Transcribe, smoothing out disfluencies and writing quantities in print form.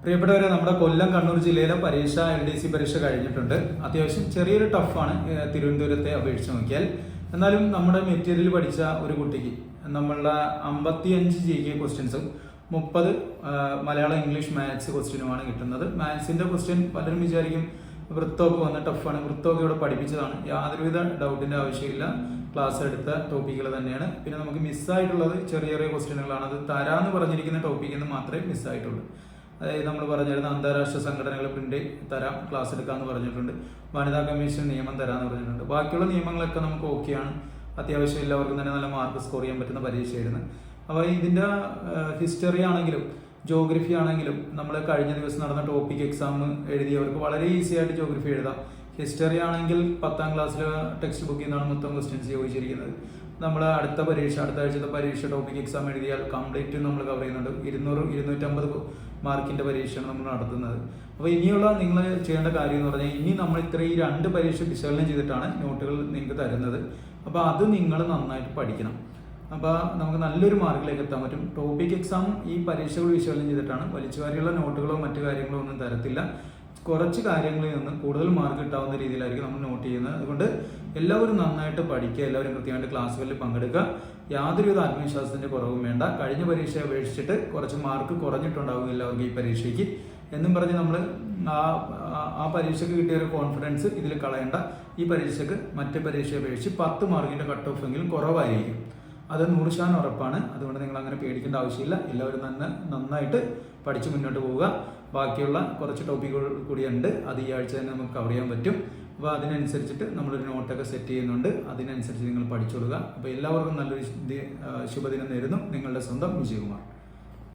പ്രിയപ്പെട്ടവരെ, നമ്മുടെ കൊല്ലം കണ്ണൂർ ജില്ലയിലെ പരീക്ഷ LDC പരീക്ഷ കഴിഞ്ഞിട്ടുണ്ട്. അത്യാവശ്യം ചെറിയൊരു ടഫാണ് തിരുവനന്തപുരത്തെ അപേക്ഷിച്ച് നോക്കിയാൽ. എന്നാലും നമ്മുടെ മെറ്റീരിയൽ പഠിച്ച ഒരു കുട്ടിക്ക് നമ്മളുടെ 55 GK ക്വസ്റ്റ്യൻസും 30 മലയാളം ഇംഗ്ലീഷ് മാത്സ് ക്വസ്റ്റ്യനുമാണ് കിട്ടുന്നത്. മാത്സിന്റെ ക്വസ്റ്റ്യൻ പലരും വിചാരിക്കും വൃത്തമൊക്കെ വന്ന ടഫാണ്. വൃത്തമൊക്കെ ഇവിടെ പഠിപ്പിച്ചതാണ്, യാതൊരുവിധ ഡൗട്ടിന്റെ ആവശ്യമില്ല. ക്ലാസ് എടുത്ത ടോപ്പിക്കുകൾ തന്നെയാണ്. പിന്നെ നമുക്ക് മിസ്സായിട്ടുള്ളത് ചെറിയ ചെറിയ ക്വസ്റ്റ്യനുകളാണ്. അത് തരാന്ന് പറഞ്ഞിരിക്കുന്ന ടോപ്പിക്കിൽ നിന്ന് മാത്രമേ മിസ്സായിട്ടുള്ളൂ. അതായത് നമ്മൾ പറഞ്ഞിരുന്ന അന്താരാഷ്ട്ര സംഘടനകൾ പ്രിന്റ് തരാം, ക്ലാസ് എടുക്കാമെന്ന് പറഞ്ഞിട്ടുണ്ട്. വനിതാ കമ്മീഷൻ നിയമം തരാമെന്ന് പറഞ്ഞിട്ടുണ്ട്. ബാക്കിയുള്ള നിയമങ്ങളൊക്കെ നമുക്ക് ഓക്കെയാണ്. അത്യാവശ്യം എല്ലാവർക്കും തന്നെ നല്ല മാർക്ക് സ്കോർ ചെയ്യാൻ പറ്റുന്ന പരീക്ഷയായിരുന്നു. അപ്പോൾ ഇതിൻ്റെ ഹിസ്റ്ററി ആണെങ്കിലും ജോഗ്രഫി ആണെങ്കിലും നമ്മൾ കഴിഞ്ഞ ദിവസം നടന്ന ടോപ്പിക് എക്സാം എഴുതിയവർക്ക് വളരെ ഈസി ആയിട്ട് ജോഗ്രഫി എഴുതാം. ഹിസ്റ്ററി ആണെങ്കിൽ 10ാം ക്ലാസ്സിലെ ടെക്സ്റ്റ് ബുക്കിൽ നിന്നാണ് മൊത്തം ക്വസ്റ്റ്യൻസ് ചോദിച്ചിരിക്കുന്നത്. നമ്മൾ അടുത്ത ആഴ്ചത്തെ പരീക്ഷ ടോപ്പിക് എക്സാം എഴുതിയാൽ കംപ്ലീറ്റ് നമ്മൾ കവർ ചെയ്യുന്നുണ്ട്. 200-250 മാർക്കിന്റെ പരീക്ഷയാണ് നമ്മൾ നടത്തുന്നത്. അപ്പോൾ ഇനിയുള്ള നിങ്ങൾ ചെയ്യേണ്ട കാര്യം എന്ന് പറഞ്ഞാൽ, ഇനി നമ്മൾ ഈ 2 പരീക്ഷ വിശകലനം ചെയ്തിട്ടാണ് നോട്ടുകൾ നിങ്ങൾക്ക് തരുന്നത്. അപ്പോൾ അത് നിങ്ങൾ നന്നായിട്ട് പഠിക്കണം. അപ്പോൾ നമുക്ക് നല്ലൊരു മാർക്കിലേക്ക് എത്താൻ പറ്റും. ടോപ്പിക് എക്സാം ഈ പരീക്ഷകൾ വിശകലനം ചെയ്തിട്ടാണ്. വലിച്ചുവാരിയുള്ള നോട്ടുകളോ മറ്റു കാര്യങ്ങളോ ഒന്നും തരത്തില്ല. കുറച്ച് കാര്യങ്ങളിൽ നിന്ന് കൂടുതൽ മാർക്ക് കിട്ടാവുന്ന രീതിയിലായിരിക്കും നമ്മൾ നോട്ട് ചെയ്യുന്നത്. അതുകൊണ്ട് എല്ലാവരും നന്നായിട്ട് പഠിക്കുക, എല്ലാവരും കൃത്യമായിട്ട് ക്ലാസ്സുകളിൽ പങ്കെടുക്കുക. യാതൊരുവിധ ആത്മവിശ്വാസത്തിന്റെ കുറവും വേണ്ട. കഴിഞ്ഞ പരീക്ഷയെ അപേക്ഷിച്ചിട്ട് കുറച്ച് മാർക്ക് കുറഞ്ഞിട്ടുണ്ടാവും എല്ലാവർക്കും ഈ പരീക്ഷയ്ക്ക് എന്നും പറഞ്ഞ് നമ്മൾ ആ പരീക്ഷയ്ക്ക് കിട്ടിയ ഒരു കോൺഫിഡൻസ് ഇതിൽ കളയേണ്ട. ഈ പരീക്ഷയ്ക്ക് മറ്റേ പരീക്ഷയെ അപേക്ഷിച്ച് 10 മാർക്കിന്റെ കട്ട് ഓഫ് എങ്കിലും കുറവായിരിക്കും. അത് 100% ഉറപ്പാണ്. അതുകൊണ്ട് നിങ്ങൾ അങ്ങനെ പേടിക്കേണ്ട ആവശ്യമില്ല. എല്ലാവരും നന്നായിട്ട് പഠിച്ച് മുന്നോട്ട് പോവുക. ബാക്കിയുള്ള കുറച്ച് ടോപ്പിക്കുകൾ കൂടിയുണ്ട്, അത് ഈ ആഴ്ച തന്നെ നമുക്ക് കവർ ചെയ്യാൻ പറ്റും. അപ്പോൾ അതിനനുസരിച്ചിട്ട് നമ്മളൊരു നോട്ടൊക്കെ സെറ്റ് ചെയ്യുന്നുണ്ട്. അതിനനുസരിച്ച് നിങ്ങൾ പഠിച്ചു കൊടുക്കുക. അപ്പോൾ എല്ലാവർക്കും നല്ലൊരു ശുഭദിനം നേരുന്നു. നിങ്ങളുടെ സ്വന്തം വിജയകുമാർ.